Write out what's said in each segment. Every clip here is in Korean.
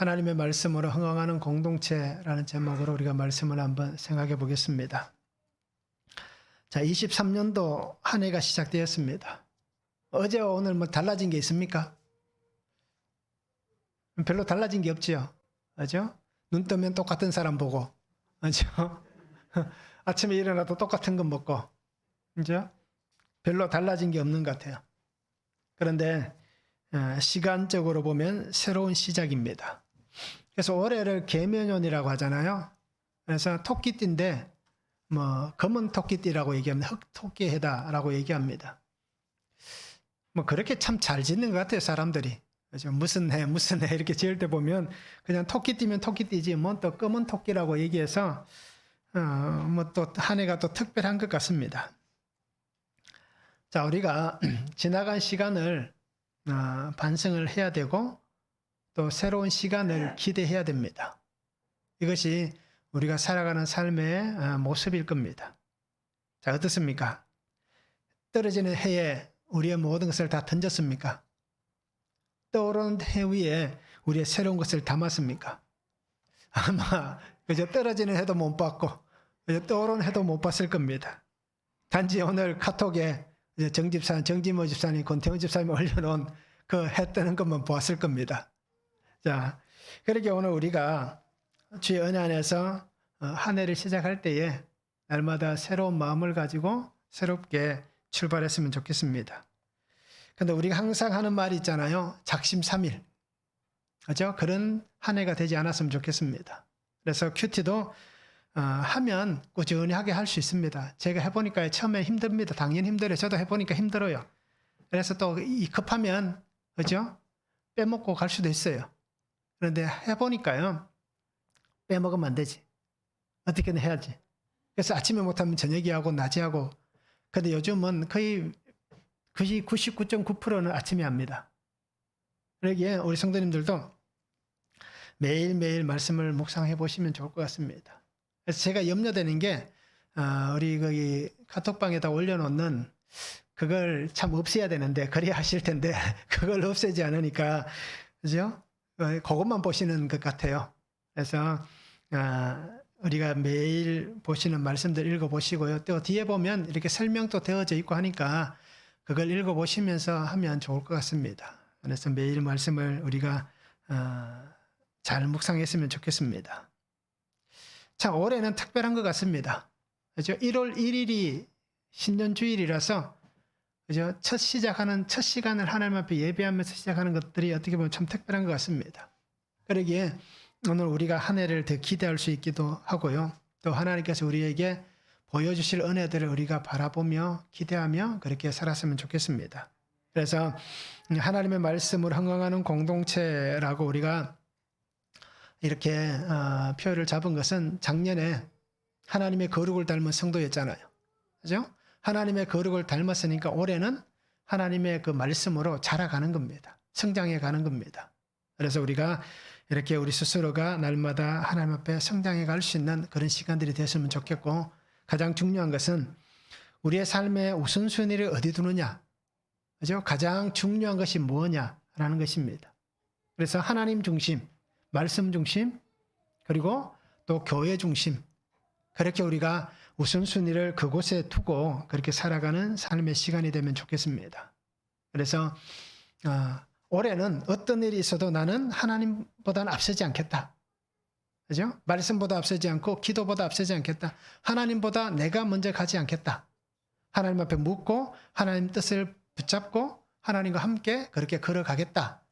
하나님의 말씀으로 흥황하는 공동체라는 제목으로 우리가 말씀을 한번 생각해 보겠습니다. 자, 23년도 한 해가 시작되었습니다. 어제와 오늘 뭐 달라진 게 있습니까? 별로 달라진 게 없지요. 그죠? 눈 뜨면 똑같은 사람 보고, 그죠? 아침에 일어나도 똑같은 거 먹고, 그죠? 별로 달라진 게 없는 것 같아요. 그런데 시간적으로 보면 새로운 시작입니다. 그래서 올해를 계면년이라고 하잖아요. 그래서 토끼띠인데 뭐 검은 토끼띠라고 얘기합니다. 흑토끼 해다라고 얘기합니다. 뭐 그렇게 참 잘 짓는 것 같아요, 사람들이. 그죠? 무슨 해 이렇게 지을 때 보면 그냥 토끼띠면 토끼띠지 뭐 또 검은 토끼라고 얘기해서 뭐 또 한 해가 또 특별한 것 같습니다. 자, 우리가 지나간 시간을 반성을 해야 되고 또 새로운 시간을 기대해야 됩니다. 이것이 우리가 살아가는 삶의 모습일 겁니다. 자, 어떻습니까? 떨어지는 해에 우리의 모든 것을 다 던졌습니까? 떠오르는 해 위에 우리의 새로운 것을 담았습니까? 아마 그저 떨어지는 해도 못 봤고 그저 떠오르는 해도 못 봤을 겁니다. 단지 오늘 카톡에 정지모 집사님, 권태훈 집사님이 올려놓은 그 해 뜨는 것만 보았을 겁니다. 자, 그렇게 오늘 우리가 주의 은혜 안에서 한 해를 시작할 때에 날마다 새로운 마음을 가지고 새롭게 출발했으면 좋겠습니다. 근데 우리가 항상 하는 말이 있잖아요. 작심삼일. 그죠? 그런 한 해가 되지 않았으면 좋겠습니다. 그래서 큐티도 하면 꾸준히 하게 할 수 있습니다. 제가 해보니까 처음에 힘듭니다. 당연히 힘들어요. 저도 해보니까 힘들어요. 그래서 또 급하면 그죠? 빼먹고 갈 수도 있어요. 그런데 해보니까요. 빼먹으면 안 되지. 어떻게든 해야지. 그래서 아침에 못하면 저녁에 하고 낮에 하고. 근데 요즘은 거의 99.9%는 아침에 합니다. 그러기에 우리 성도님들도 매일매일 말씀을 묵상해 보시면 좋을 것 같습니다. 그래서 제가 염려되는 게 우리 거기 카톡방에다 올려놓는 그걸 참 없애야 되는데 그래야 하실 텐데 그걸 없애지 않으니까 그죠? 그것만 보시는 것 같아요. 그래서 우리가 매일 보시는 말씀들 읽어보시고요. 또 뒤에 보면 이렇게 설명도 되어져 있고 하니까 그걸 읽어보시면서 하면 좋을 것 같습니다. 그래서 매일 말씀을 우리가 잘 묵상했으면 좋겠습니다. 참 올해는 특별한 것 같습니다. 그죠? 1월 1일이 신년주일이라서 그죠? 첫 시간을 하나님 앞에 예배하면서 시작하는 것들이 어떻게 보면 참 특별한 것 같습니다. 그러기에 오늘 우리가 한 해를 더 기대할 수 있기도 하고요. 또 하나님께서 우리에게 보여주실 은혜들을 우리가 바라보며 기대하며 그렇게 살았으면 좋겠습니다. 그래서 하나님의 말씀으로 흥황하는 공동체라고 우리가 이렇게 표를 잡은 것은 작년에 하나님의 거룩을 닮은 성도였잖아요. 그죠? 하나님의 거룩을 닮았으니까 올해는 하나님의 그 말씀으로 자라가는 겁니다. 성장해 가는 겁니다. 그래서 우리가 이렇게 우리 스스로가 날마다 하나님 앞에 성장해 갈 수 있는 그런 시간들이 됐으면 좋겠고 가장 중요한 것은 우리의 삶의 우선순위를 어디 두느냐. 그죠? 가장 중요한 것이 뭐냐라는 것입니다. 그래서 하나님 중심, 말씀 중심, 그리고 또 교회 중심. 그렇게 우리가 우선순위를 그곳에 두고 그렇게 살아가는 삶의 시간이 되면 좋겠습니다. 그래서 올해는 어떤 일이 있어도 나는 하나님보다는 앞서지 않겠다. 그죠? 말씀보다 앞서지 않고 기도보다 앞서지 않겠다. 하나님보다 내가 먼저 가지 않겠다. 하나님 앞에 묻고 하나님 뜻을 붙잡고 하나님과 함께 그렇게 걸어가겠다.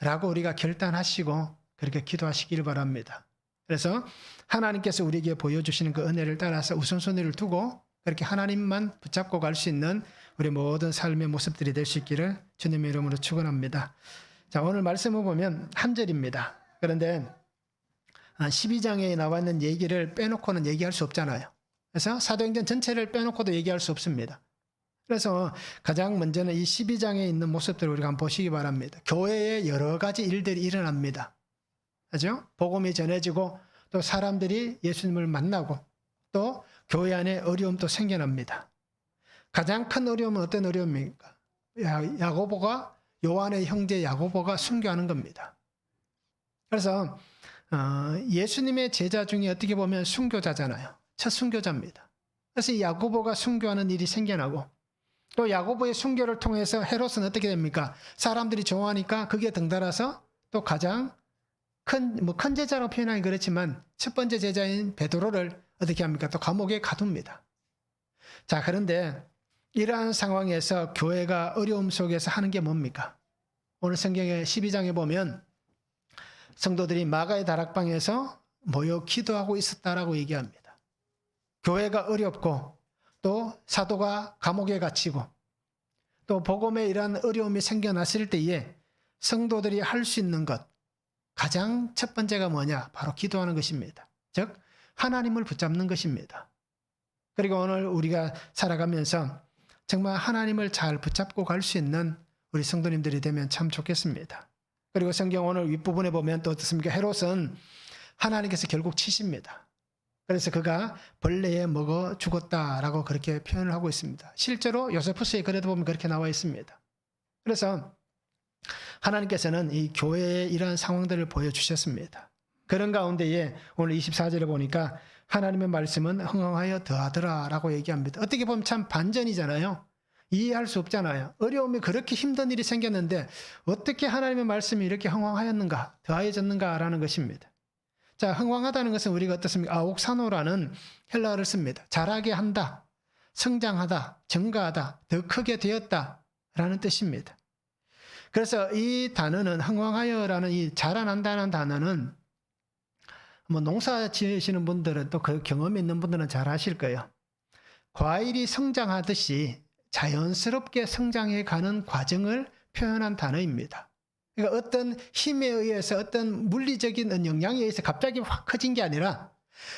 라고 우리가 결단하시고 그렇게 기도하시기를 바랍니다. 그래서 하나님께서 우리에게 보여주시는 그 은혜를 따라서 우선순위를 두고 그렇게 하나님만 붙잡고 갈 수 있는 우리 모든 삶의 모습들이 될 수 있기를 주님의 이름으로 축원합니다. 자, 오늘 말씀을 보면 한 절입니다. 그런데 12장에 나와 있는 얘기를 빼놓고는 얘기할 수 없잖아요. 그래서 사도행전 전체를 빼놓고도 얘기할 수 없습니다. 그래서 가장 먼저는 이 12장에 있는 모습들을 우리가 한번 보시기 바랍니다. 교회에 여러 가지 일들이 일어납니다. 그죠? 복음이 전해지고 또 사람들이 예수님을 만나고 또 교회 안에 어려움도 생겨납니다. 가장 큰 어려움은 어떤 어려움입니까? 요한의 형제 야고보가 순교하는 겁니다. 그래서 예수님의 제자 중에 어떻게 보면 순교자잖아요. 첫 순교자입니다. 그래서 이 야고보가 순교하는 일이 생겨나고, 또 야고보의 순교를 통해서 헤롯은 어떻게 됩니까? 사람들이 좋아하니까 그게 덩달아서 또 가장 큰 제자로 표현하기 그렇지만 첫 번째 제자인 베드로를 어떻게 합니까? 또 감옥에 가둡니다. 자, 그런데 이러한 상황에서 교회가 어려움 속에서 하는 게 뭡니까? 오늘 성경의 12장에 보면 성도들이 마가의 다락방에서 모여 기도하고 있었다라고 얘기합니다. 교회가 어렵고 또 사도가 감옥에 갇히고 또 복음에 이러한 어려움이 생겨났을 때에 성도들이 할 수 있는 것, 가장 첫 번째가 뭐냐? 바로 기도하는 것입니다. 즉 하나님을 붙잡는 것입니다. 그리고 오늘 우리가 살아가면서 정말 하나님을 잘 붙잡고 갈 수 있는 우리 성도님들이 되면 참 좋겠습니다. 그리고 성경 오늘 윗부분에 보면 또 어떻습니까? 헤롯은 하나님께서 결국 치십니다. 그래서 그가 벌레에 먹어 죽었다라고 그렇게 표현을 하고 있습니다. 실제로 요세푸스의 글에도 보면 그렇게 나와 있습니다. 그래서 하나님께서는 이 교회의 이러한 상황들을 보여주셨습니다. 그런 가운데에 오늘 24절에 보니까 하나님의 말씀은 흥황하여 더하더라 라고 얘기합니다. 어떻게 보면 참 반전이잖아요. 이해할 수 없잖아요. 어려움이 그렇게 힘든 일이 생겼는데 어떻게 하나님의 말씀이 이렇게 흥황하였는가, 더하여졌는가라는 것입니다. 자, 흥황하다는 것은 우리가 어떻습니까? 아옥사노라는 헬라어를 씁니다. 자라게 한다, 성장하다, 증가하다, 더 크게 되었다라는 뜻입니다. 그래서 이 단어는 흥황하여라는 이 자라난다는 단어는 뭐 농사 지으시는 분들은 또 그 경험이 있는 분들은 잘 아실 거예요. 과일이 성장하듯이 자연스럽게 성장해 가는 과정을 표현한 단어입니다. 그러니까 어떤 힘에 의해서 어떤 물리적인 영향에 의해서 갑자기 확 커진 게 아니라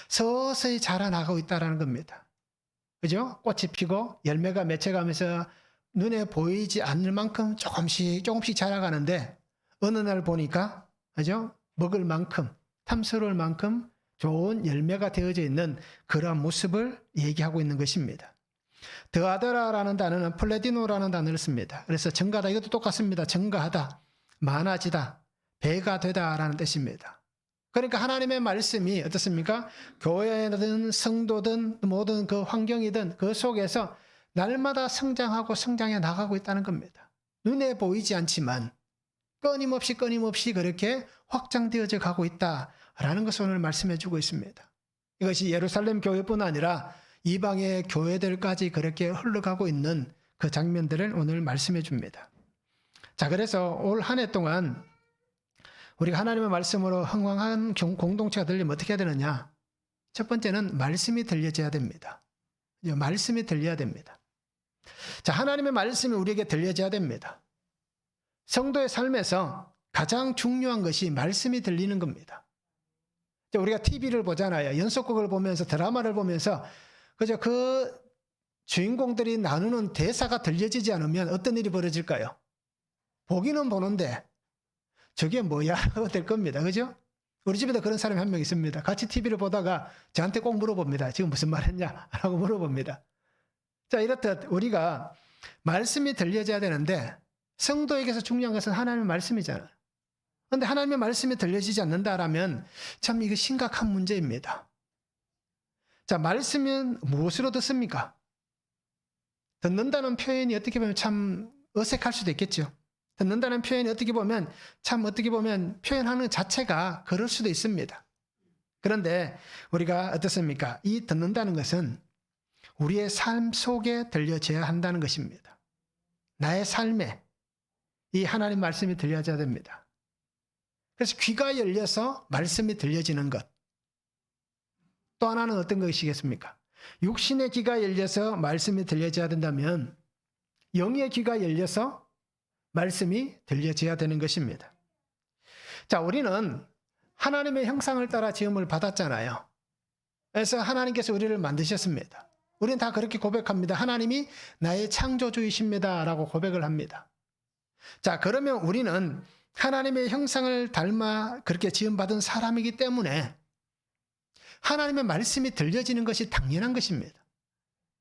서서히 자라나가고 있다는 겁니다. 그죠? 꽃이 피고 열매가 맺혀가면서 눈에 보이지 않을 만큼 조금씩 자라가는데 어느 날 보니까, 그죠? 먹을 만큼, 탐스러울 만큼 좋은 열매가 되어져 있는 그러한 모습을 얘기하고 있는 것입니다. 더하더라라는 단어는 플레디노라는 단어를 씁니다. 그래서 증가하다, 이것도 똑같습니다. 증가하다, 많아지다, 배가 되다라는 뜻입니다. 그러니까 하나님의 말씀이 어떻습니까? 교회든 성도든 모든 그 환경이든 그 속에서 날마다 성장하고 성장해 나가고 있다는 겁니다. 눈에 보이지 않지만 끊임없이 그렇게 확장되어져 가고 있다라는 것을 오늘 말씀해 주고 있습니다. 이것이 예루살렘 교회뿐 아니라 이방의 교회들까지 그렇게 흘러가고 있는 그 장면들을 오늘 말씀해 줍니다. 자, 그래서 올 한 해 동안 우리가 하나님의 말씀으로 흥황한 공동체가 되려면 어떻게 해야 되느냐? 첫 번째는 말씀이 들려져야 됩니다. 말씀이 들려야 됩니다. 자, 하나님의 말씀이 우리에게 들려져야 됩니다. 성도의 삶에서 가장 중요한 것이 말씀이 들리는 겁니다. 우리가 TV를 보잖아요. 연속극을 보면서 드라마를 보면서 그저 그 주인공들이 나누는 대사가 들려지지 않으면 어떤 일이 벌어질까요? 보기는 보는데 저게 뭐야? 라고 될 겁니다. 그죠? 우리 집에도 그런 사람이 한 명 있습니다. 같이 TV를 보다가 저한테 꼭 물어봅니다. 지금 무슨 말 했냐? 라고 물어봅니다. 자, 이렇듯 우리가 말씀이 들려져야 되는데 성도에게서 중요한 것은 하나님의 말씀이잖아요. 그런데 하나님의 말씀이 들려지지 않는다라면 참 이거 심각한 문제입니다. 자, 말씀은 무엇으로 듣습니까? 듣는다는 표현이 어떻게 보면 참 어색할 수도 있겠죠. 듣는다는 표현이 어떻게 보면 표현하는 자체가 그럴 수도 있습니다. 그런데 우리가 어떻습니까? 이 듣는다는 것은 우리의 삶 속에 들려져야 한다는 것입니다. 나의 삶에 이 하나님 말씀이 들려져야 됩니다. 그래서 귀가 열려서 말씀이 들려지는 것. 또 하나는 어떤 것이겠습니까? 육신의 귀가 열려서 말씀이 들려져야 된다면 영의 귀가 열려서 말씀이 들려져야 되는 것입니다. 자, 우리는 하나님의 형상을 따라 지음을 받았잖아요. 그래서 하나님께서 우리를 만드셨습니다. 우리는 다 그렇게 고백합니다. 하나님이 나의 창조주이십니다 라고 고백을 합니다. 자, 그러면 우리는 하나님의 형상을 닮아 그렇게 지음받은 사람이기 때문에 하나님의 말씀이 들려지는 것이 당연한 것입니다.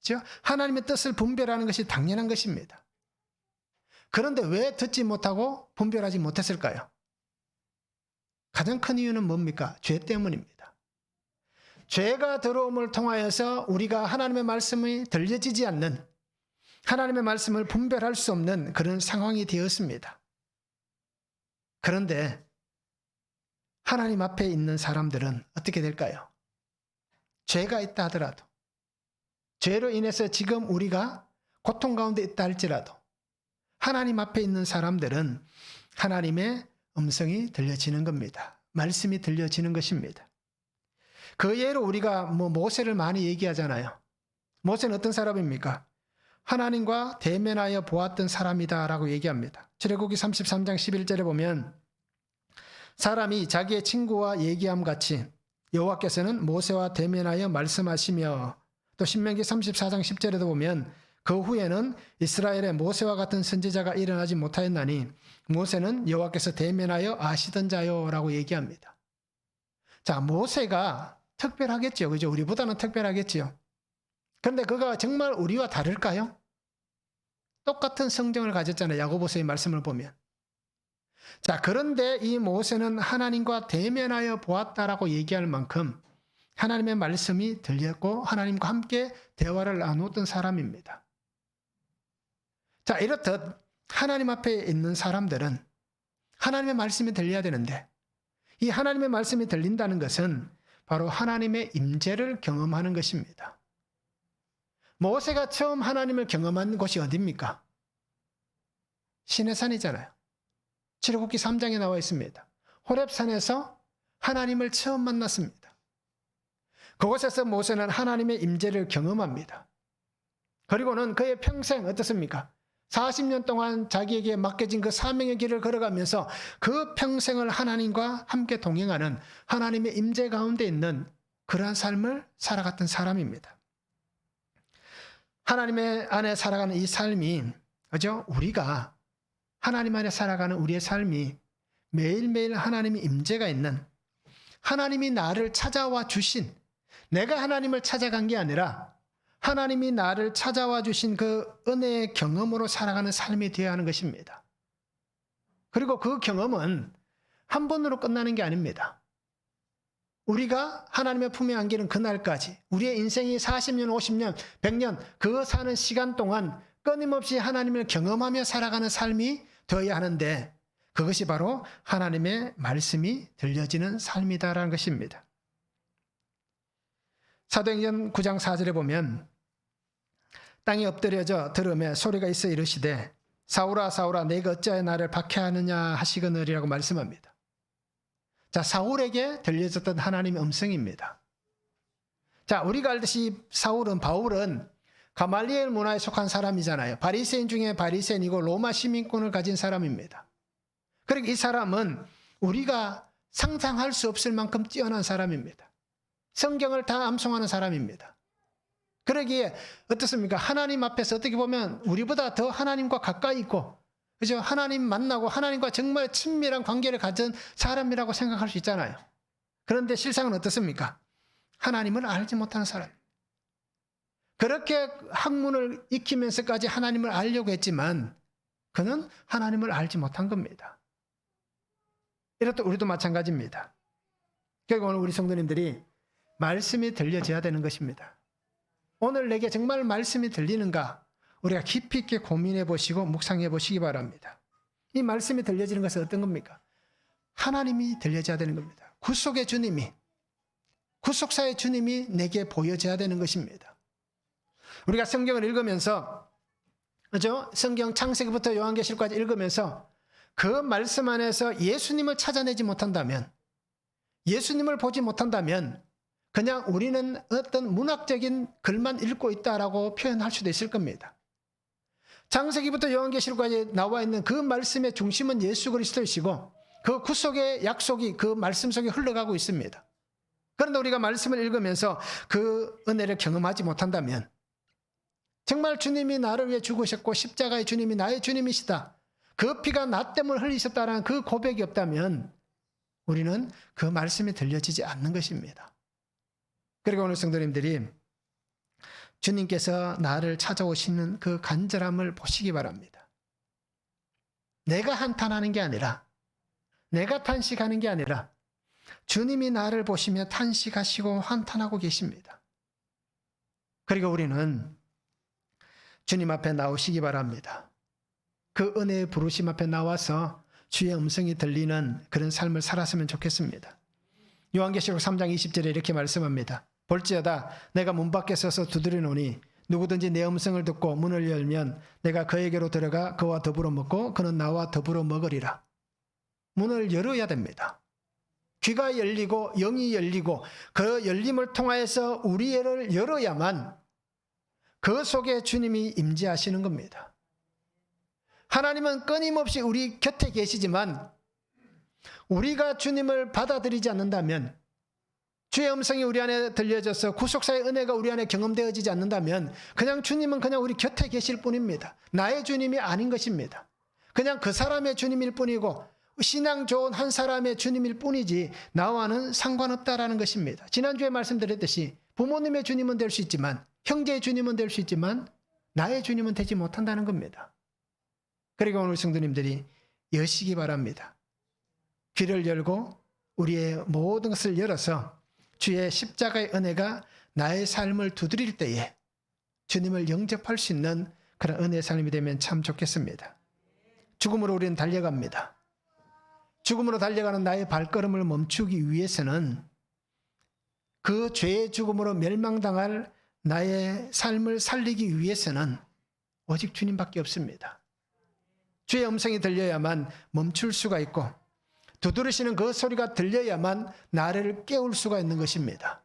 그렇죠? 하나님의 뜻을 분별하는 것이 당연한 것입니다. 그런데 왜 듣지 못하고 분별하지 못했을까요? 가장 큰 이유는 뭡니까? 죄 때문입니다. 죄가 들어옴을 통하여서 우리가 하나님의 말씀이 들려지지 않는, 하나님의 말씀을 분별할 수 없는 그런 상황이 되었습니다. 그런데 하나님 앞에 있는 사람들은 어떻게 될까요? 죄가 있다 하더라도, 죄로 인해서 지금 우리가 고통 가운데 있다 할지라도 하나님 앞에 있는 사람들은 하나님의 음성이 들려지는 겁니다. 말씀이 들려지는 것입니다. 그 예로 우리가 모세를 많이 얘기하잖아요. 모세는 어떤 사람입니까? 하나님과 대면하여 보았던 사람이다라고 얘기합니다. 출애굽기 33장 11절에 보면 사람이 자기의 친구와 얘기함 같이 여호와께서는 모세와 대면하여 말씀하시며, 또 신명기 34장 10절에도 보면 그 후에는 이스라엘에 모세와 같은 선지자가 일어나지 못하였나니 모세는 여호와께서 대면하여 아시던 자요라고 얘기합니다. 자, 모세가 특별하겠죠. 그죠? 우리보다는 특별하겠지요. 그런데 그가 정말 우리와 다를까요? 똑같은 성정을 가졌잖아요. 야고보서의 말씀을 보면. 자, 그런데 이 모세는 하나님과 대면하여 보았다라고 얘기할 만큼 하나님의 말씀이 들렸고 하나님과 함께 대화를 나누었던 사람입니다. 자, 이렇듯 하나님 앞에 있는 사람들은 하나님의 말씀이 들려야 되는데, 이 하나님의 말씀이 들린다는 것은 바로 하나님의 임재를 경험하는 것입니다. 모세가 처음 하나님을 경험한 곳이 어디입니까? 시내산이잖아요. 출애굽기 3장에 나와 있습니다. 호렙산에서 하나님을 처음 만났습니다. 그곳에서 모세는 하나님의 임재를 경험합니다. 그리고는 그의 평생 어떻습니까? 40년 동안 자기에게 맡겨진 그 사명의 길을 걸어가면서 그 평생을 하나님과 함께 동행하는 하나님의 임재 가운데 있는 그러한 삶을 살아갔던 사람입니다. 하나님의 안에 살아가는 이 삶이, 그죠? 우리가 하나님 안에 살아가는 우리의 삶이 매일매일 하나님의 임재가 있는, 하나님이 나를 찾아와 주신, 내가 하나님을 찾아간 게 아니라 하나님이 나를 찾아와 주신 그 은혜의 경험으로 살아가는 삶이 되어야 하는 것입니다. 그리고 그 경험은 한 번으로 끝나는 게 아닙니다. 우리가 하나님의 품에 안기는 그날까지, 우리의 인생이 40년, 50년, 100년 그 사는 시간 동안 끊임없이 하나님을 경험하며 살아가는 삶이 되어야 하는데, 그것이 바로 하나님의 말씀이 들려지는 삶이다라는 것입니다. 사도행전 9장 4절에 보면 땅이 엎드려져 들음에 소리가 있어 이르시되 사울아 사울아 내가 어찌하여 나를 박해하느냐 하시거늘이라고 말씀합니다. 자, 사울에게 들려졌던 하나님의 음성입니다. 자, 우리가 알듯이 바울은 가말리엘 문화에 속한 사람이잖아요. 바리새인 중에 바리새인이고 로마 시민권을 가진 사람입니다. 그러니까 이 사람은 우리가 상상할 수 없을 만큼 뛰어난 사람입니다. 성경을 다 암송하는 사람입니다. 그러기에 어떻습니까? 하나님 앞에서 어떻게 보면 우리보다 더 하나님과 가까이 있고, 그죠? 하나님 만나고 하나님과 정말 친밀한 관계를 가진 사람이라고 생각할 수 있잖아요. 그런데 실상은 어떻습니까? 하나님을 알지 못하는 사람. 그렇게 학문을 익히면서까지 하나님을 알려고 했지만 그는 하나님을 알지 못한 겁니다. 이렇듯 우리도 마찬가지입니다. 결국 오늘 우리 성도님들이 말씀이 들려져야 되는 것입니다. 오늘 내게 정말 말씀이 들리는가? 우리가 깊이 있게 고민해 보시고 묵상해 보시기 바랍니다. 이 말씀이 들려지는 것은 어떤 겁니까? 하나님이 들려져야 되는 겁니다. 구속의 주님이, 구속사의 주님이 내게 보여져야 되는 것입니다. 우리가 성경을 읽으면서, 그죠? 성경 창세기부터 요한계시록까지 읽으면서 그 말씀 안에서 예수님을 찾아내지 못한다면, 예수님을 보지 못한다면 그냥 우리는 어떤 문학적인 글만 읽고 있다라고 표현할 수도 있을 겁니다. 창세기부터 요한계시록까지 나와 있는 그 말씀의 중심은 예수 그리스도이시고 그 구속의 약속이 그 말씀 속에 흘러가고 있습니다. 그런데 우리가 말씀을 읽으면서 그 은혜를 경험하지 못한다면, 정말 주님이 나를 위해 죽으셨고 십자가의 주님이 나의 주님이시다, 그 피가 나 때문에 흘리셨다라는 그 고백이 없다면 우리는 그 말씀이 들려지지 않는 것입니다. 그리고 오늘 성도님들이 주님께서 나를 찾아오시는 그 간절함을 보시기 바랍니다. 내가 한탄하는 게 아니라, 내가 탄식하는 게 아니라 주님이 나를 보시며 탄식하시고 한탄하고 계십니다. 그리고 우리는 주님 앞에 나오시기 바랍니다. 그 은혜의 부르심 앞에 나와서 주의 음성이 들리는 그런 삶을 살았으면 좋겠습니다. 요한계시록 3장 20절에 이렇게 말씀합니다. 볼지어다 내가 문 밖에 서서 두드리노니 누구든지 내 음성을 듣고 문을 열면 내가 그에게로 들어가 그와 더불어 먹고 그는 나와 더불어 먹으리라. 문을 열어야 됩니다. 귀가 열리고 영이 열리고 그 열림을 통하여서 우리를 열어야만 그 속에 주님이 임재하시는 겁니다. 하나님은 끊임없이 우리 곁에 계시지만 우리가 주님을 받아들이지 않는다면, 주의 음성이 우리 안에 들려져서 구속사의 은혜가 우리 안에 경험되어지지 않는다면 그냥 주님은 그냥 우리 곁에 계실 뿐입니다. 나의 주님이 아닌 것입니다. 그냥 그 사람의 주님일 뿐이고 신앙 좋은 한 사람의 주님일 뿐이지 나와는 상관없다라는 것입니다. 지난주에 말씀드렸듯이 부모님의 주님은 될 수 있지만, 형제의 주님은 될 수 있지만 나의 주님은 되지 못한다는 겁니다. 그리고 오늘 성도님들이 여시기 바랍니다. 귀를 열고 우리의 모든 것을 열어서 주의 십자가의 은혜가 나의 삶을 두드릴 때에 주님을 영접할 수 있는 그런 은혜의 삶이 되면 참 좋겠습니다. 죽음으로 우리는 달려갑니다. 죽음으로 달려가는 나의 발걸음을 멈추기 위해서는 그 죄의 죽음으로 멸망당할 나의 삶을 살리기 위해서는 오직 주님밖에 없습니다. 주의 음성이 들려야만 멈출 수가 있고 두드리시는 그 소리가 들려야만 나를 깨울 수가 있는 것입니다.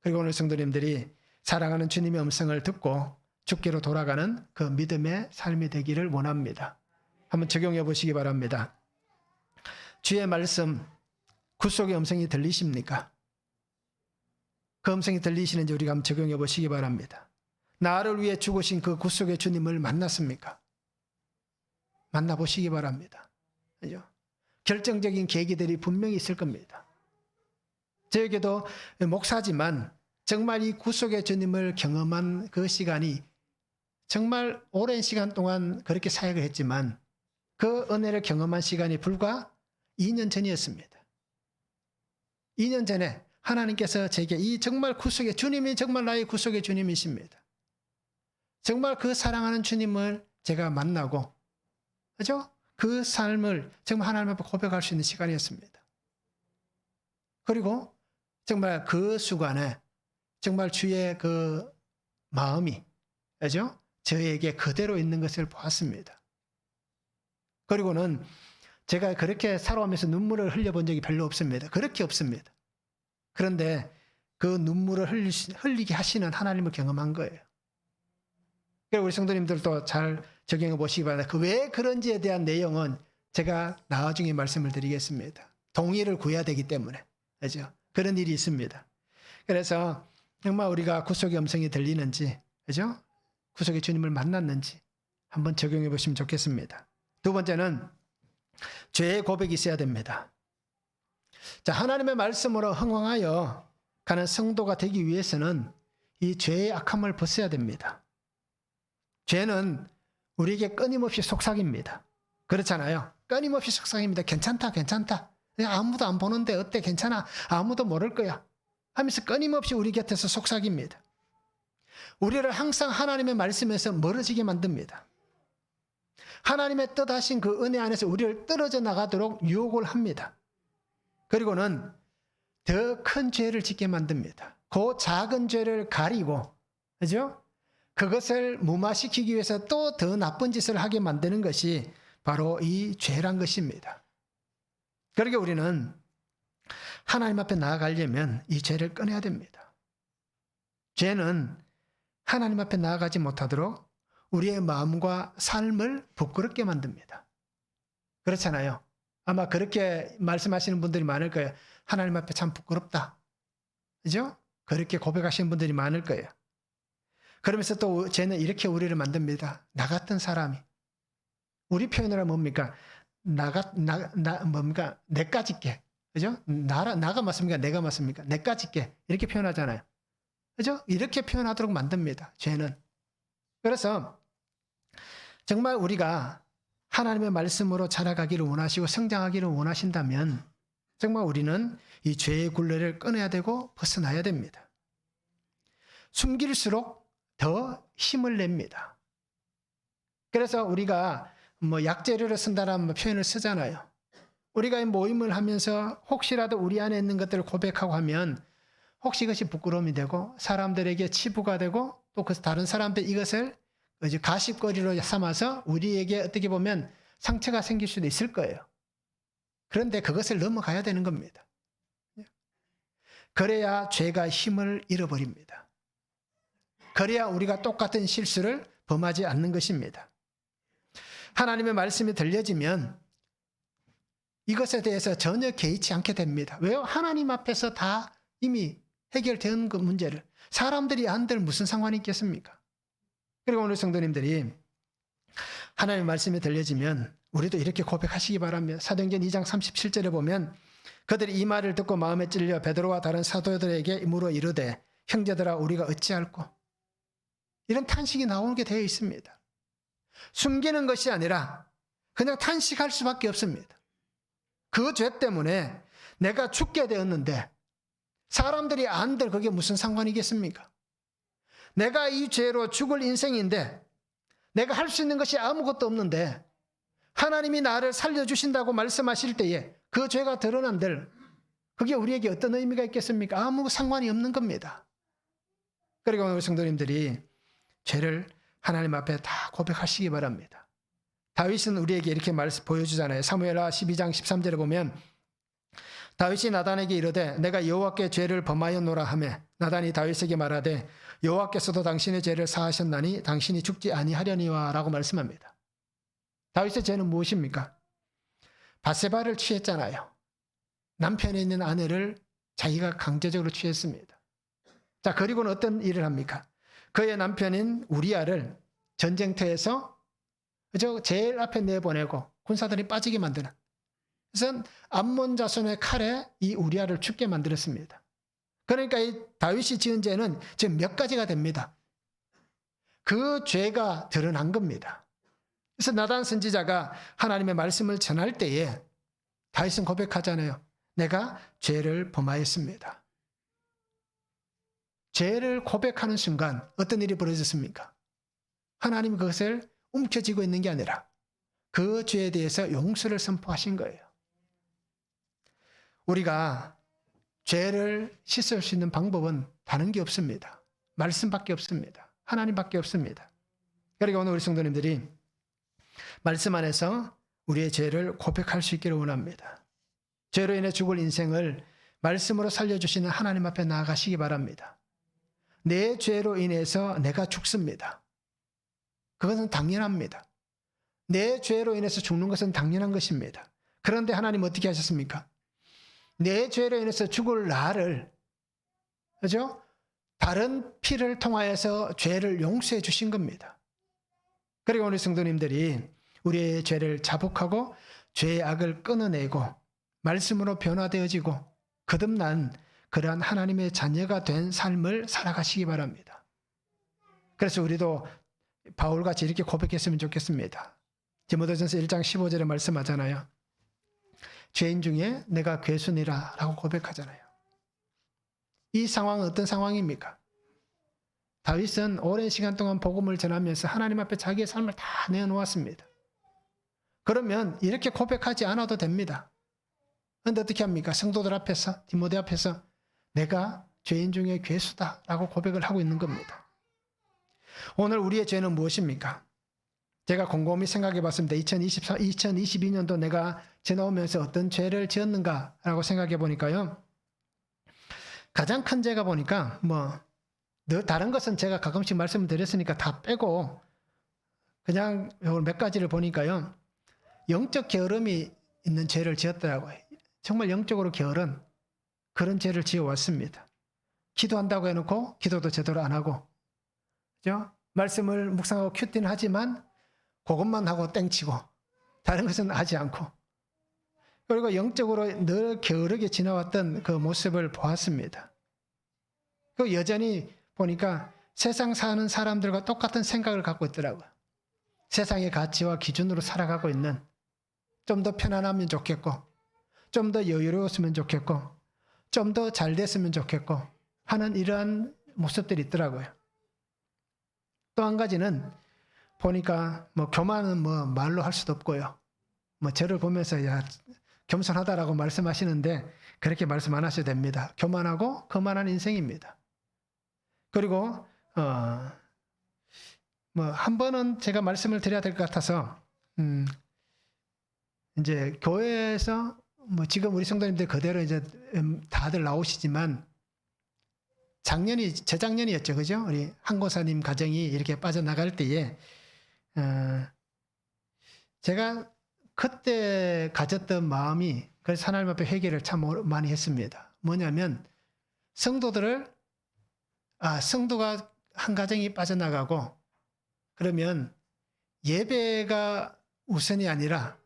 그리고 오늘 성도님들이 사랑하는 주님의 음성을 듣고 주께로 돌아가는 그 믿음의 삶이 되기를 원합니다. 한번 적용해 보시기 바랍니다. 주의 말씀, 구속의 음성이 들리십니까? 그 음성이 들리시는지 우리가 한번 적용해 보시기 바랍니다. 나를 위해 죽으신 그 구속의 주님을 만났습니까? 만나보시기 바랍니다. 그죠? 결정적인 계기들이 분명히 있을 겁니다. 저에게도 목사지만 정말 이 구속의 주님을 경험한 그 시간이 정말 오랜 시간 동안 그렇게 사역을 했지만 그 은혜를 경험한 시간이 불과 2년 전이었습니다. 2년 전에 하나님께서 제게 이 정말 구속의 주님이 정말 나의 구속의 주님이십니다. 정말 그 사랑하는 주님을 제가 만나고, 그죠? 그 삶을 정말 하나님 앞에 고백할 수 있는 시간이었습니다. 그리고 정말 그 순간에 정말 주의 그 마음이, 그죠? 저에게 그대로 있는 것을 보았습니다. 그리고는 제가 그렇게 살아오면서 눈물을 흘려본 적이 별로 없습니다. 그렇게 없습니다. 그런데 그 눈물을 흘리게 하시는 하나님을 경험한 거예요. 우리 성도님들도 잘 적용해 보시기 바랍니다. 그 왜 그런지에 대한 내용은 제가 나중에 말씀을 드리겠습니다. 동의를 구해야 되기 때문에. 그죠? 그런 일이 있습니다. 그래서 정말 우리가 구속의 음성이 들리는지, 그죠? 구속의 주님을 만났는지 한번 적용해 보시면 좋겠습니다. 두 번째는 죄의 고백이 있어야 됩니다. 자, 하나님의 말씀으로 흥황하여 가는 성도가 되기 위해서는 이 죄의 악함을 벗어야 됩니다. 죄는 우리에게 끊임없이 속삭입니다. 그렇잖아요. 끊임없이 속삭입니다. 괜찮다, 괜찮다. 아무도 안 보는데 어때? 괜찮아. 아무도 모를 거야. 하면서 끊임없이 우리 곁에서 속삭입니다. 우리를 항상 하나님의 말씀에서 멀어지게 만듭니다. 하나님의 뜻하신 그 은혜 안에서 우리를 떨어져 나가도록 유혹을 합니다. 그리고는 더 큰 죄를 짓게 만듭니다. 그 작은 죄를 가리고, 그죠? 그것을 무마시키기 위해서 또 더 나쁜 짓을 하게 만드는 것이 바로 이 죄란 것입니다. 그러게 우리는 하나님 앞에 나아가려면 이 죄를 끊어야 됩니다. 죄는 하나님 앞에 나아가지 못하도록 우리의 마음과 삶을 부끄럽게 만듭니다. 그렇잖아요. 아마 그렇게 말씀하시는 분들이 많을 거예요. 하나님 앞에 참 부끄럽다. 그죠? 그렇게 고백하시는 분들이 많을 거예요. 그러면서 또 죄는 이렇게 우리를 만듭니다. 나 같은 사람이. 우리 표현으로 뭡니까? 뭡니까? 내까짓게. 그죠? 나가 맞습니까? 내가 맞습니까? 내까짓게. 이렇게 표현하잖아요. 그죠? 이렇게 표현하도록 만듭니다. 죄는. 그래서 정말 우리가 하나님의 말씀으로 자라가기를 원하시고 성장하기를 원하신다면 정말 우리는 이 죄의 굴레를 끊어야 되고 벗어나야 됩니다. 숨길수록 더 힘을 냅니다. 그래서 우리가 약재료를 쓴다는 표현을 쓰잖아요. 우리가 이 모임을 하면서 혹시라도 우리 안에 있는 것들을 고백하고 하면 혹시 이것이 부끄러움이 되고 사람들에게 치부가 되고 또 그 다른 사람들 이것을 가십거리로 삼아서 우리에게 어떻게 보면 상처가 생길 수도 있을 거예요. 그런데 그것을 넘어가야 되는 겁니다. 그래야 죄가 힘을 잃어버립니다. 그래야 우리가 똑같은 실수를 범하지 않는 것입니다. 하나님의 말씀이 들려지면 이것에 대해서 전혀 개의치 않게 됩니다. 왜요? 하나님 앞에서 다 이미 해결된 그 문제를 사람들이 안들 무슨 상관이 있겠습니까? 그리고 오늘 성도님들이 하나님의 말씀이 들려지면 우리도 이렇게 고백하시기 바랍니다. 사도행전 2장 37절에 보면 그들이 이 말을 듣고 마음에 찔려 베드로와 다른 사도들에게 물어 이르되 형제들아 우리가 어찌할꼬? 이런 탄식이 나오게 되어 있습니다. 숨기는 것이 아니라 그냥 탄식할 수밖에 없습니다. 그 죄 때문에 내가 죽게 되었는데 사람들이 안들 그게 무슨 상관이겠습니까? 내가 이 죄로 죽을 인생인데 내가 할 수 있는 것이 아무것도 없는데 하나님이 나를 살려주신다고 말씀하실 때에 그 죄가 드러난들 그게 우리에게 어떤 의미가 있겠습니까? 아무 상관이 없는 겁니다. 그리고 오늘 성도님들이 죄를 하나님 앞에 다 고백하시기 바랍니다. 다윗은 우리에게 이렇게 보여주잖아요. 사무엘하 12장 13절에 보면 다윗이 나단에게 이르되 내가 여호와께 죄를 범하였노라 하매 나단이 다윗에게 말하되 여호와께서도 당신의 죄를 사하셨나니 당신이 죽지 아니하려니와 라고 말씀합니다. 다윗의 죄는 무엇입니까? 밧세바를 취했잖아요. 남편에 있는 아내를 자기가 강제적으로 취했습니다. 자, 그리고는 어떤 일을 합니까? 그의 남편인 우리아를 전쟁터에서 제일 앞에 내보내고 군사들이 빠지게 만드는, 그래서 암몬 자손의 칼에 이 우리아를 죽게 만들었습니다. 그러니까 이 다윗이 지은 죄는 지금 몇 가지가 됩니다. 그 죄가 드러난 겁니다. 그래서 나단 선지자가 하나님의 말씀을 전할 때에 다윗은 고백하잖아요. 내가 죄를 범하였습니다. 죄를 고백하는 순간 어떤 일이 벌어졌습니까? 하나님이 그것을 움켜쥐고 있는 게 아니라 그 죄에 대해서 용서를 선포하신 거예요. 우리가 죄를 씻을 수 있는 방법은 다른 게 없습니다. 말씀밖에 없습니다. 하나님밖에 없습니다. 그러니까 오늘 우리 성도님들이 말씀 안에서 우리의 죄를 고백할 수 있기를 원합니다. 죄로 인해 죽을 인생을 말씀으로 살려주시는 하나님 앞에 나아가시기 바랍니다. 내 죄로 인해서 내가 죽습니다. 그것은 당연합니다. 내 죄로 인해서 죽는 것은 당연한 것입니다. 그런데 하나님 어떻게 하셨습니까? 내 죄로 인해서 죽을 나를, 그죠? 다른 피를 통하여서 죄를 용서해 주신 겁니다. 그리고 오늘 성도님들이 우리의 죄를 자복하고 죄의 악을 끊어내고 말씀으로 변화되어지고 거듭난 그러한 하나님의 자녀가 된 삶을 살아가시기 바랍니다. 그래서 우리도 바울같이 이렇게 고백했으면 좋겠습니다. 디모데전서 1장 15절에 말씀하잖아요. 죄인 중에 내가 괴순이라 라고 고백하잖아요. 이 상황은 어떤 상황입니까? 다윗은 오랜 시간 동안 복음을 전하면서 하나님 앞에 자기의 삶을 다 내어놓았습니다. 그러면 이렇게 고백하지 않아도 됩니다. 그런데 어떻게 합니까? 성도들 앞에서, 디모데 앞에서 내가 죄인 중에 괴수다 라고 고백을 하고 있는 겁니다. 오늘 우리의 죄는 무엇입니까? 제가 곰곰이 생각해 봤습니다. 2022년도 내가 지나오면서 어떤 죄를 지었는가 라고 생각해 보니까요. 가장 큰 죄가 보니까 다른 것은 제가 가끔씩 말씀을 드렸으니까 다 빼고 그냥 몇 가지를 보니까요. 영적 게으름이 있는 죄를 지었더라고요. 정말 영적으로 게으른 그런 죄를 지어왔습니다. 기도한다고 해놓고 기도도 제대로 안 하고, 그죠? 말씀을 묵상하고 큐티는 하지만 그것만 하고 땡치고 다른 것은 하지 않고, 그리고 영적으로 늘 게으르게 지나왔던 그 모습을 보았습니다. 그 여전히 보니까 세상 사는 사람들과 똑같은 생각을 갖고 있더라고요. 세상의 가치와 기준으로 살아가고 있는, 좀 더 편안하면 좋겠고 좀 더 여유로웠으면 좋겠고 좀 더 잘 됐으면 좋겠고 하는 이러한 모습들이 있더라고요. 또 한 가지는 보니까 뭐 교만은 뭐 말로 할 수도 없고요. 뭐 저를 보면서 야 겸손하다라고 말씀하시는데 그렇게 말씀 안 하셔도 됩니다. 교만하고 거만한 인생입니다. 그리고 뭐 한 번은 제가 말씀을 드려야 될 것 같아서 이제 교회에서 뭐 지금 우리 성도님들 그대로 이제 다들 나오시지만 재작년이었죠, 그죠? 우리 한고사님 가정이 이렇게 빠져나갈 때에 제가 그때 가졌던 마음이 그래서 하나님 앞에 회개를 참 많이 했습니다. 뭐냐면 성도가 한 가정이 빠져나가고 그러면 예배가 우선이 아니라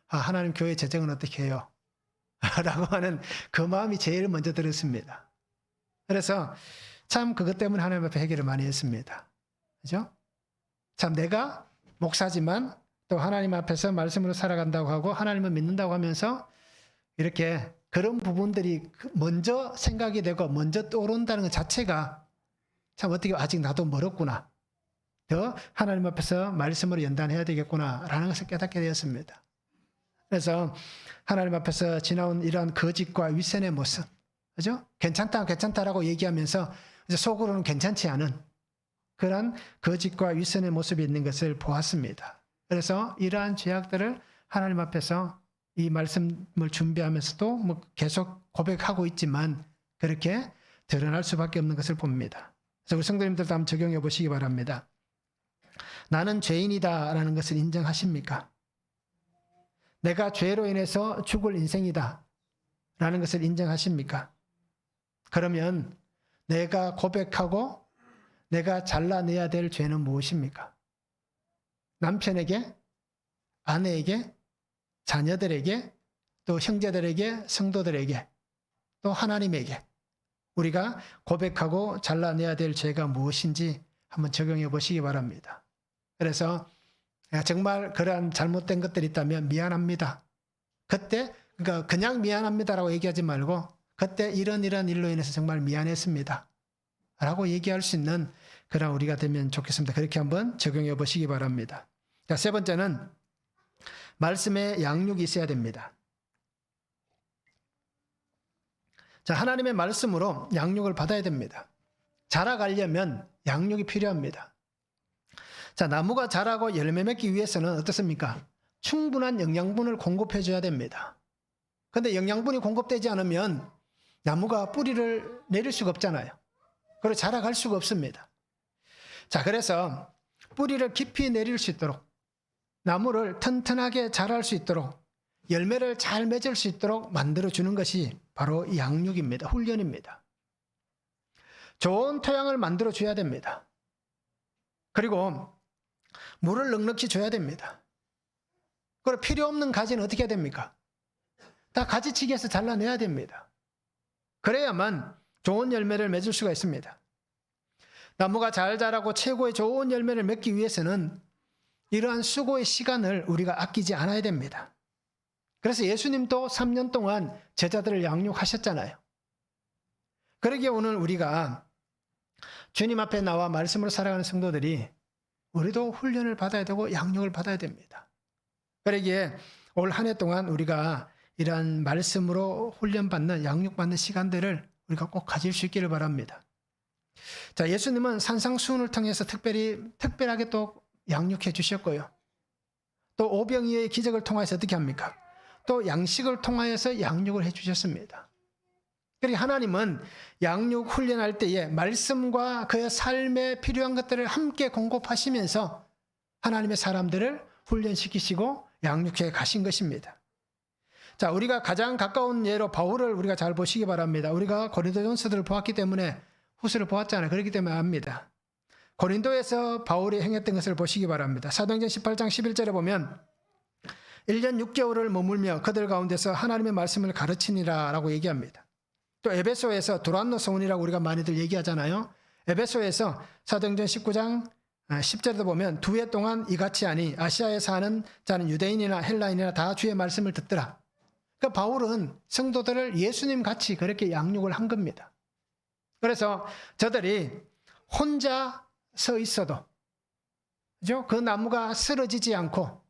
하나님 교회 재정은 어떻게 해요? 라고 하는 그 마음이 제일 먼저 들었습니다. 그래서 참 그것 때문에 하나님 앞에 회개를 많이 했습니다. 그죠? 참 내가 목사지만 또 하나님 앞에서 말씀으로 살아간다고 하고 하나님을 믿는다고 하면서 이렇게 그런 부분들이 먼저 생각이 되고 먼저 떠오른다는 것 자체가 참 어떻게 아직 나도 멀었구나. 더 하나님 앞에서 말씀으로 연단해야 되겠구나라는 것을 깨닫게 되었습니다. 그래서 하나님 앞에서 지나온 이러한 거짓과 윗선의 모습, 그죠? 괜찮다라고 얘기하면서 이제 속으로는 괜찮지 않은 그런 거짓과 윗선의 모습이 있는 것을 보았습니다. 그래서 이러한 죄악들을 하나님 앞에서 이 말씀을 준비하면서도 뭐 계속 고백하고 있지만 그렇게 드러날 수밖에 없는 것을 봅니다. 그래서 우리 성도님들도 한번 적용해 보시기 바랍니다. 나는 죄인이다라는 것을 인정하십니까? 내가 죄로 인해서 죽을 인생이다 라는 것을 인정하십니까? 그러면 내가 고백하고 내가 잘라내야 될 죄는 무엇입니까? 남편에게, 아내에게, 자녀들에게, 또 형제들에게, 성도들에게, 또 하나님에게 우리가 고백하고 잘라내야 될 죄가 무엇인지 한번 적용해 보시기 바랍니다. 그래서 정말 그러한 잘못된 것들이 있다면 미안합니다. 그때 그러니까 그냥 미안합니다라고 얘기하지 말고 그때 이런 일로 인해서 정말 미안했습니다 라고 얘기할 수 있는 그런 우리가 되면 좋겠습니다. 그렇게 한번 적용해 보시기 바랍니다. 자, 세 번째는 말씀에 양육이 있어야 됩니다. 자, 하나님의 말씀으로 양육을 받아야 됩니다. 자라가려면 양육이 필요합니다. 자, 나무가 자라고 열매 맺기 위해서는 어떻습니까? 충분한 영양분을 공급해 줘야 됩니다. 그런데 영양분이 공급되지 않으면 나무가 뿌리를 내릴 수가 없잖아요. 그리고 자라갈 수가 없습니다. 자, 그래서 뿌리를 깊이 내릴 수 있도록 나무를 튼튼하게 자랄 수 있도록 열매를 잘 맺을 수 있도록 만들어주는 것이 바로 양육입니다. 훈련입니다. 좋은 토양을 만들어줘야 됩니다. 그리고 물을 넉넉히 줘야 됩니다. 그리고 필요 없는 가지는 어떻게 해야 됩니까? 다 가지치기해서 잘라내야 됩니다. 그래야만 좋은 열매를 맺을 수가 있습니다. 나무가 잘 자라고 최고의 좋은 열매를 맺기 위해서는 이러한 수고의 시간을 우리가 아끼지 않아야 됩니다. 그래서 예수님도 3년 동안 제자들을 양육하셨잖아요. 그러기에 오늘 우리가 주님 앞에 나와 말씀으로 살아가는 성도들이 우리도 훈련을 받아야 되고 양육을 받아야 됩니다. 그러기에 올 한 해 동안 우리가 이러한 말씀으로 훈련받는 양육받는 시간들을 우리가 꼭 가질 수 있기를 바랍니다. 자, 예수님은 산상수훈을 통해서 특별하게 또 양육해 주셨고요. 또 오병이어의 기적을 통해서 어떻게 합니까? 또 양식을 통하여서 양육을 해 주셨습니다. 그리고 하나님은 양육 훈련할 때에 말씀과 그의 삶에 필요한 것들을 함께 공급하시면서 하나님의 사람들을 훈련시키시고 양육해 가신 것입니다. 자, 우리가 가장 가까운 예로 바울을 우리가 잘 보시기 바랍니다. 우리가 고린도전서들을 보았기 때문에 후서를 보았잖아요. 그렇기 때문에 압니다. 고린도에서 바울이 행했던 것을 보시기 바랍니다. 사도행전 18장 11절에 보면 1년 6개월을 머물며 그들 가운데서 하나님의 말씀을 가르치니라 라고 얘기합니다. 또 에베소에서 두란노 소원이라고 우리가 많이들 얘기하잖아요. 에베소에서 사도행전 19장 10절에도 보면 2해 동안 이같이 하니 아시아에 사는 자는 유대인이나 헬라인이나 다 주의 말씀을 듣더라. 그 바울은 성도들을 예수님 같이 그렇게 양육을 한 겁니다. 그래서 저들이 혼자 서 있어도, 그죠? 그 나무가 쓰러지지 않고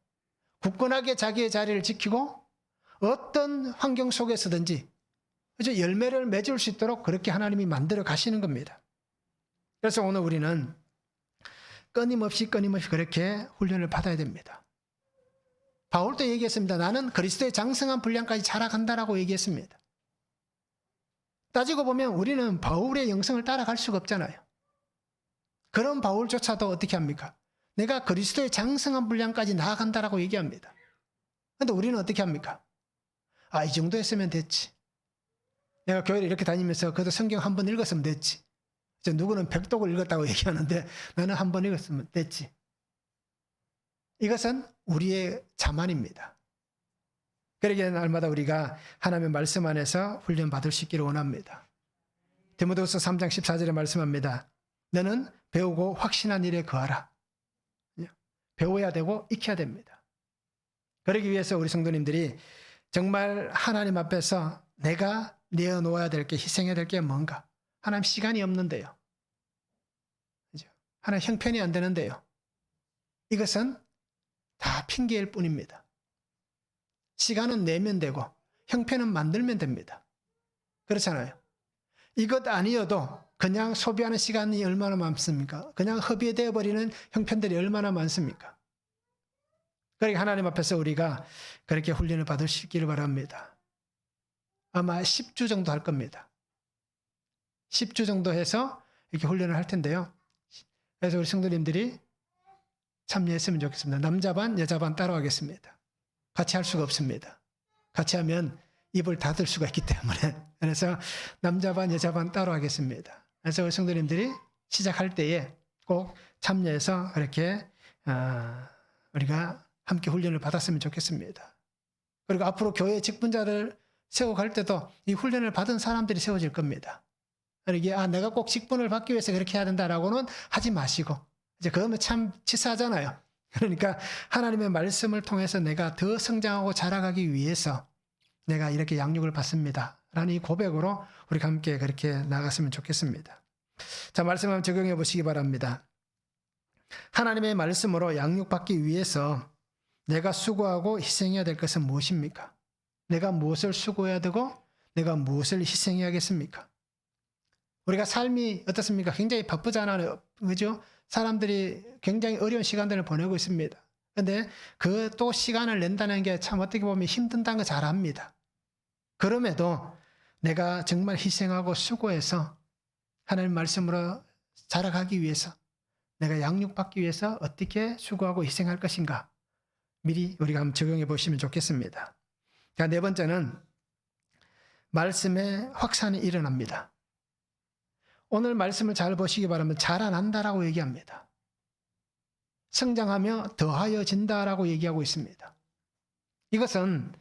굳건하게 자기의 자리를 지키고 어떤 환경 속에서든지, 그죠? 열매를 맺을 수 있도록 그렇게 하나님이 만들어 가시는 겁니다. 그래서 오늘 우리는 끊임없이 그렇게 훈련을 받아야 됩니다. 바울도 얘기했습니다. 나는 그리스도의 장성한 분량까지 자라간다라고 얘기했습니다. 따지고 보면 우리는 바울의 영성을 따라갈 수가 없잖아요. 그런 바울조차도 어떻게 합니까? 내가 그리스도의 장성한 분량까지 나아간다라고 얘기합니다. 그런데 우리는 어떻게 합니까? 이 정도 했으면 됐지. 내가 교회를 이렇게 다니면서 그래도 성경 한 번 읽었으면 됐지. 누구는 백독을 읽었다고 얘기하는데 나는 한 번 읽었으면 됐지. 이것은 우리의 자만입니다. 그러기에 날마다 우리가 하나님의 말씀 안에서 훈련받을 수 있기를 원합니다. 디모데후서 3장 14절에 말씀합니다. 너는 배우고 확신한 일에 거하라. 배워야 되고 익혀야 됩니다. 그러기 위해서 우리 성도님들이 정말 하나님 앞에서 내가 내어놓아야 될 게, 희생해야 될 게 뭔가. 하나님 시간이 없는데요. 그죠? 하나님 형편이 안 되는데요. 이것은 다 핑계일 뿐입니다. 시간은 내면 되고 형편은 만들면 됩니다. 그렇잖아요. 이것 아니어도 그냥 소비하는 시간이 얼마나 많습니까? 그냥 허비되어 버리는 형편들이 얼마나 많습니까? 그러니까 하나님 앞에서 우리가 그렇게 훈련을 받을 수 있기를 바랍니다. 아마 10주 정도 할 겁니다. 10주 정도 해서 이렇게 훈련을 할 텐데요. 그래서 우리 성도님들이 참여했으면 좋겠습니다. 남자 반, 여자 반 따라가겠습니다. 같이 할 수가 없습니다. 같이 하면 입을 닫을 수가 있기 때문에. 그래서 남자 반, 여자 반 따라가겠습니다. 그래서 우리 성도님들이 시작할 때에 꼭 참여해서 그렇게 우리가 함께 훈련을 받았으면 좋겠습니다. 그리고 앞으로 교회 직분자를 세워갈 때도 이 훈련을 받은 사람들이 세워질 겁니다. 그러기에 내가 꼭 직분을 받기 위해서 그렇게 해야 된다라고는 하지 마시고, 이제 그러면 참 치사하잖아요. 그러니까 하나님의 말씀을 통해서 내가 더 성장하고 자라가기 위해서 내가 이렇게 양육을 받습니다. 라는 이 고백으로 우리가 함께 그렇게 나갔으면 좋겠습니다. 자, 말씀 한번 적용해 보시기 바랍니다. 하나님의 말씀으로 양육받기 위해서 내가 수고하고 희생해야 될 것은 무엇입니까? 내가 무엇을 수고해야 되고 내가 무엇을 희생해야겠습니까? 우리가 삶이 어떻습니까? 굉장히 바쁘잖아요. 그죠? 사람들이 굉장히 어려운 시간들을 보내고 있습니다. 그런데 그 또 시간을 낸다는 게 참 어떻게 보면 힘든다는 거 잘 압니다. 그럼에도 내가 정말 희생하고 수고해서 하나님 말씀으로 자라가기 위해서, 내가 양육받기 위해서 어떻게 수고하고 희생할 것인가, 미리 우리가 한번 적용해 보시면 좋겠습니다. 자, 네 번째는 말씀의 확산이 일어납니다. 오늘 말씀을 잘 보시기 바라면 자라난다라고 얘기합니다. 성장하며 더하여진다라고 얘기하고 있습니다. 이것은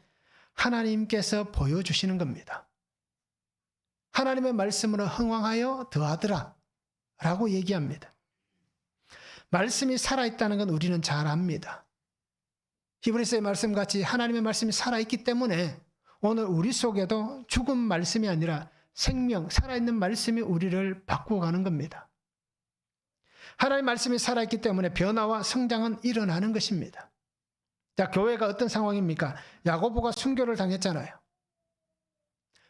하나님께서 보여주시는 겁니다. 하나님의 말씀으로 흥왕하여 더하더라 라고 얘기합니다. 말씀이 살아있다는 건 우리는 잘 압니다. 히브리서의 말씀같이 하나님의 말씀이 살아있기 때문에 오늘 우리 속에도 죽은 말씀이 아니라 생명, 살아있는 말씀이 우리를 바꾸어 가는 겁니다. 하나님의 말씀이 살아있기 때문에 변화와 성장은 일어나는 것입니다. 자, 교회가 어떤 상황입니까? 야고보가 순교를 당했잖아요.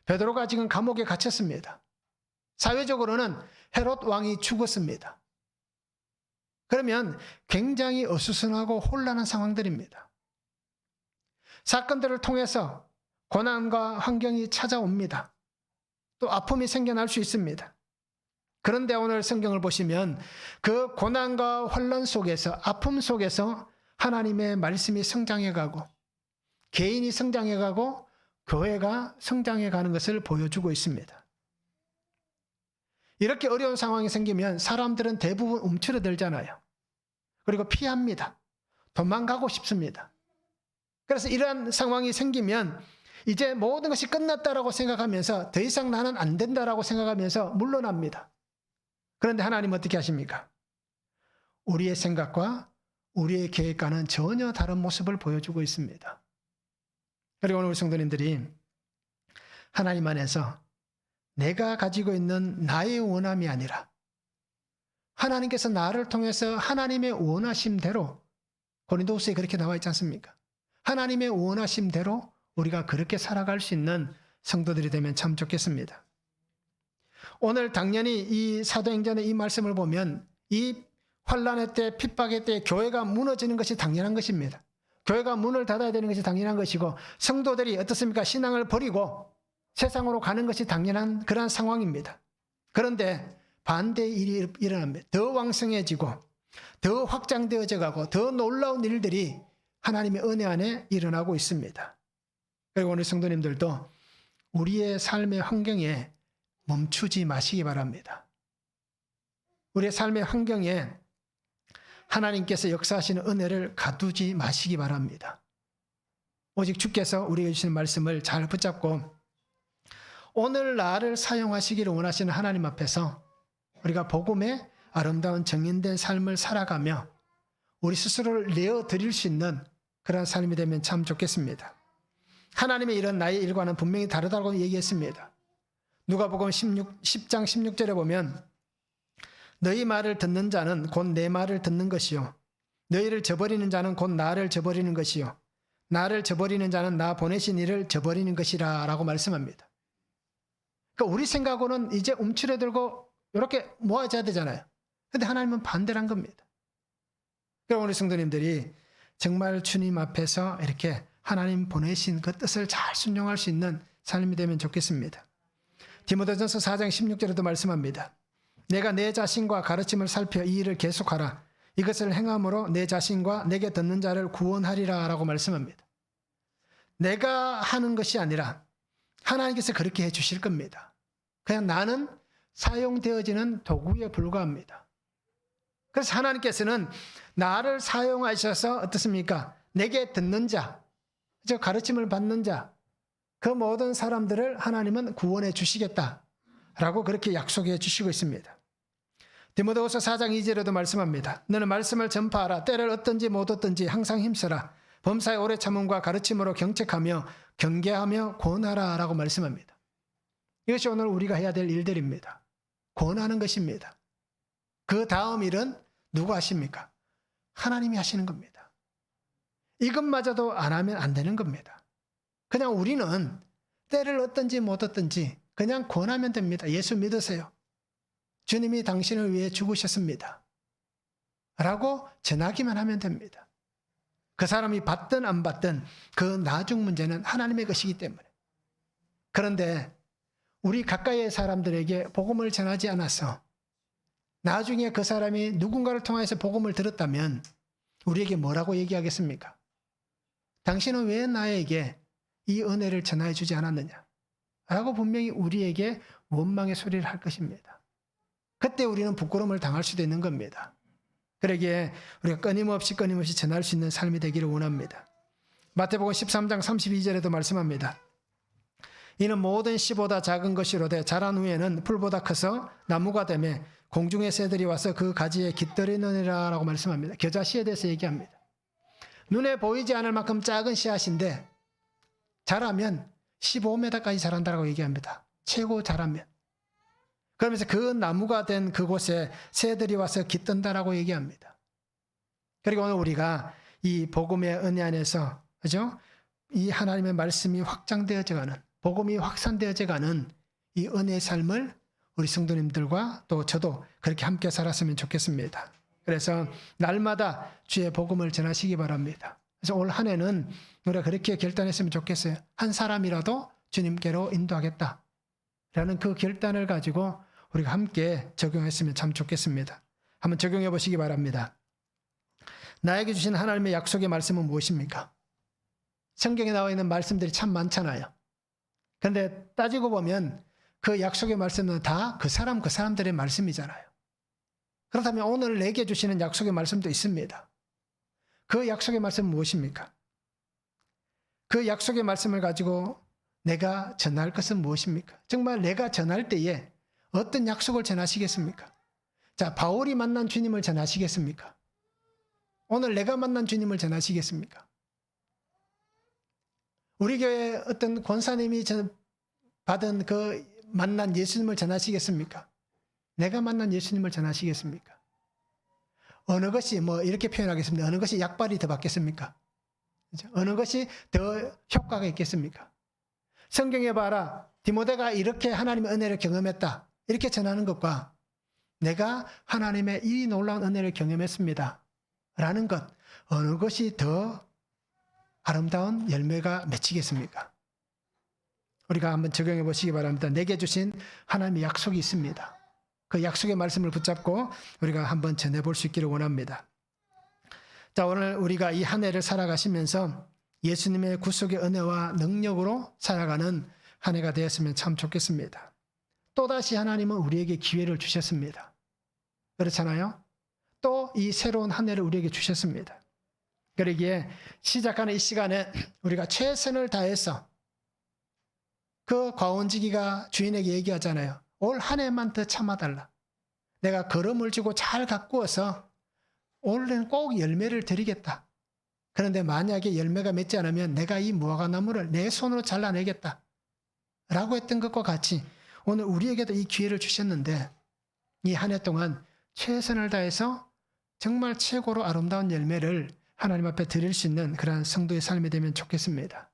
베드로가 지금 감옥에 갇혔습니다. 사회적으로는 헤롯 왕이 죽었습니다. 그러면 굉장히 어수선하고 혼란한 상황들입니다. 사건들을 통해서 고난과 환경이 찾아옵니다. 또 아픔이 생겨날 수 있습니다. 그런데 오늘 성경을 보시면 그 고난과 혼란 속에서, 아픔 속에서 하나님의 말씀이 성장해가고 개인이 성장해가고 교회가 성장해가는 것을 보여주고 있습니다. 이렇게 어려운 상황이 생기면 사람들은 대부분 움츠러들잖아요. 그리고 피합니다. 도망가고 싶습니다. 그래서 이러한 상황이 생기면 이제 모든 것이 끝났다라고 생각하면서 더 이상 나는 안 된다라고 생각하면서 물러납니다. 그런데 하나님 어떻게 하십니까? 우리의 생각과 우리의 계획과는 전혀 다른 모습을 보여주고 있습니다. 그리고 오늘 우리 성도님들이 하나님 안에서 내가 가지고 있는 나의 원함이 아니라 하나님께서 나를 통해서 하나님의 원하심대로, 고린도후서에 그렇게 나와 있지 않습니까? 하나님의 원하심대로 우리가 그렇게 살아갈 수 있는 성도들이 되면 참 좋겠습니다. 오늘 당연히 이 사도행전의 이 말씀을 보면 이 환난의 때, 핍박의 때 교회가 무너지는 것이 당연한 것입니다. 교회가 문을 닫아야 되는 것이 당연한 것이고, 성도들이 어떻습니까? 신앙을 버리고 세상으로 가는 것이 당연한 그러한 상황입니다. 그런데 반대의 일이 일어납니다. 더 왕성해지고 더 확장되어져 가고 더 놀라운 일들이 하나님의 은혜 안에 일어나고 있습니다. 그리고 오늘 성도님들도 우리의 삶의 환경에 멈추지 마시기 바랍니다. 우리의 삶의 환경에 하나님께서 역사하시는 은혜를 가두지 마시기 바랍니다. 오직 주께서 우리에게 주시는 말씀을 잘 붙잡고 오늘 나를 사용하시기를 원하시는 하나님 앞에서 우리가 복음의 아름다운 정인된 삶을 살아가며 우리 스스로를 내어드릴 수 있는 그런 삶이 되면 참 좋겠습니다. 하나님의 일은 나의 일과는 분명히 다르다고 얘기했습니다. 누가복음 10장 16절에 보면 너희 말을 듣는 자는 곧 내 말을 듣는 것이요 너희를 저버리는 자는 곧 나를 저버리는 것이요 나를 저버리는 자는 나 보내신 이를 저버리는 것이라 라고 말씀합니다. 그러니까 우리 생각으로는 이제 움츠러들고 이렇게 모아져야 되잖아요. 그런데 하나님은 반대란 겁니다. 그럼 우리 성도님들이 정말 주님 앞에서 이렇게 하나님 보내신 그 뜻을 잘 순종할 수 있는 삶이 되면 좋겠습니다. 디모데전서 4장 16절에도 말씀합니다. 내가 내 자신과 가르침을 살펴 이 일을 계속하라. 이것을 행함으로 내 자신과 내게 듣는 자를 구원하리라 라고 말씀합니다. 내가 하는 것이 아니라 하나님께서 그렇게 해 주실 겁니다. 그냥 나는 사용되어지는 도구에 불과합니다. 그래서 하나님께서는 나를 사용하셔서 어떻습니까? 내게 듣는 자, 저 가르침을 받는 자, 그 모든 사람들을 하나님은 구원해 주시겠다라고 그렇게 약속해 주시고 있습니다. 디모데후서 4장 2절에도 말씀합니다. 너는 말씀을 전파하라. 때를 얻든지 못 얻든지 항상 힘써라. 범사의 오래 참음과 가르침으로 경책하며 경계하며 권하라 라고 말씀합니다. 이것이 오늘 우리가 해야 될 일들입니다. 권하는 것입니다. 그 다음 일은 누가 하십니까? 하나님이 하시는 겁니다. 이것마저도 안 하면 안 되는 겁니다. 그냥 우리는 때를 얻든지 못 얻든지 그냥 권하면 됩니다. 예수 믿으세요. 주님이 당신을 위해 죽으셨습니다. 라고 전하기만 하면 됩니다. 그 사람이 받든 안 받든 그 나중 문제는 하나님의 것이기 때문에. 그런데 우리 가까이의 사람들에게 복음을 전하지 않아서 나중에 그 사람이 누군가를 통해서 복음을 들었다면 우리에게 뭐라고 얘기하겠습니까? 당신은 왜 나에게 이 은혜를 전해 주지 않았느냐? 라고 분명히 우리에게 원망의 소리를 할 것입니다. 그때 우리는 부끄러움을 당할 수도 있는 겁니다. 그러기에 우리가 끊임없이 전할 수 있는 삶이 되기를 원합니다. 마태복음 13장 32절에도 말씀합니다. 이는 모든 씨보다 작은 것이로되 자란 후에는 풀보다 커서 나무가 되매 공중의 새들이 와서 그 가지에 깃들이느니라 라고 말씀합니다. 겨자씨에 대해서 얘기합니다. 눈에 보이지 않을 만큼 작은 씨앗인데 자라면 15m까지 자란다고 얘기합니다. 최고 자라면. 그러면서 그 나무가 된 그곳에 새들이 와서 깃든다라고 얘기합니다. 그리고 오늘 우리가 이 복음의 은혜 안에서, 그죠? 이 하나님의 말씀이 확장되어져 가는, 복음이 확산되어져 가는 이 은혜의 삶을 우리 성도님들과 또 저도 그렇게 함께 살았으면 좋겠습니다. 그래서 날마다 주의 복음을 전하시기 바랍니다. 그래서 올 한 해는 우리가 그렇게 결단했으면 좋겠어요. 한 사람이라도 주님께로 인도하겠다라는 그 결단을 가지고 우리가 함께 적용했으면 참 좋겠습니다. 한번 적용해 보시기 바랍니다. 나에게 주신 하나님의 약속의 말씀은 무엇입니까? 성경에 나와 있는 말씀들이 참 많잖아요. 그런데 따지고 보면 그 약속의 말씀은 다 그 사람들의 말씀이잖아요. 그렇다면 오늘 내게 주시는 약속의 말씀도 있습니다. 그 약속의 말씀은 무엇입니까? 그 약속의 말씀을 가지고 내가 전할 것은 무엇입니까? 정말 내가 전할 때에 어떤 약속을 전하시겠습니까? 자, 바울이 만난 주님을 전하시겠습니까? 오늘 내가 만난 주님을 전하시겠습니까? 우리 교회 어떤 권사님이 받은 그 만난 예수님을 전하시겠습니까? 내가 만난 예수님을 전하시겠습니까? 어느 것이 뭐 이렇게 표현하겠습니다. 어느 것이 약발이 더 받겠습니까? 그렇죠? 어느 것이 더 효과가 있겠습니까? 성경에 봐라. 디모데가 이렇게 하나님의 은혜를 경험했다. 이렇게 전하는 것과 내가 하나님의 이 놀라운 은혜를 경험했습니다. 라는 것, 어느 것이 더 아름다운 열매가 맺히겠습니까? 우리가 한번 적용해 보시기 바랍니다. 내게 주신 하나님의 약속이 있습니다. 그 약속의 말씀을 붙잡고 우리가 한번 전해볼 수 있기를 원합니다. 자, 오늘 우리가 이 한 해를 살아가시면서 예수님의 구속의 은혜와 능력으로 살아가는 한 해가 되었으면 참 좋겠습니다. 또다시 하나님은 우리에게 기회를 주셨습니다. 그렇잖아요? 또 이 새로운 한 해를 우리에게 주셨습니다. 그러기에 시작하는 이 시간에 우리가 최선을 다해서 그 과원지기가 주인에게 얘기하잖아요. 올 한 해만 더 참아달라. 내가 걸음을 주고 잘 가꾸어서 올해는 꼭 열매를 드리겠다. 그런데 만약에 열매가 맺지 않으면 내가 이 무화과나무를 내 손으로 잘라내겠다. 라고 했던 것과 같이 오늘 우리에게도 이 기회를 주셨는데 이 한 해 동안 최선을 다해서 정말 최고로 아름다운 열매를 하나님 앞에 드릴 수 있는 그러한 성도의 삶이 되면 좋겠습니다.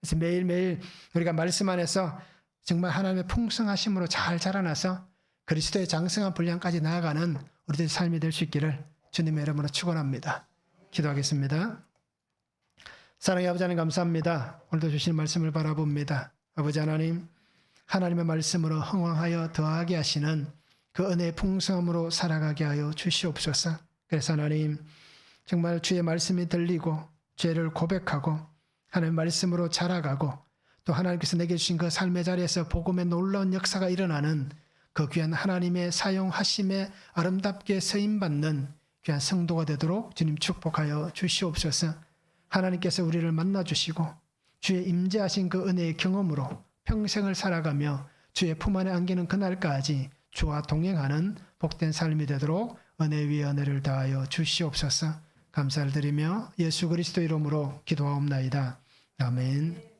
그래서 매일매일 우리가 말씀 안에서 정말 하나님의 풍성하심으로 잘 자라나서 그리스도의 장성한 분량까지 나아가는 우리들의 삶이 될 수 있기를 주님의 이름으로 축원합니다. 기도하겠습니다. 사랑의 아버지 하나님 감사합니다. 오늘도 주신 말씀을 바라봅니다. 아버지 하나님, 하나님의 말씀으로 흥왕하여 더하게 하시는 그 은혜의 풍성함으로 살아가게 하여 주시옵소서. 그래서 하나님, 정말 주의 말씀이 들리고 죄를 고백하고 하나님의 말씀으로 자라가고 또 하나님께서 내게 주신 그 삶의 자리에서 복음의 놀라운 역사가 일어나는 그 귀한 하나님의 사용하심에 아름답게 쓰임받는 귀한 성도가 되도록 주님 축복하여 주시옵소서. 하나님께서 우리를 만나주시고 주의 임재하신 그 은혜의 경험으로 평생을 살아가며 주의 품 안에 안기는 그날까지 주와 동행하는 복된 삶이 되도록 은혜 위에 은혜를 더하여 주시옵소서. 감사를 드리며 예수 그리스도 이름으로 기도하옵나이다. 아멘.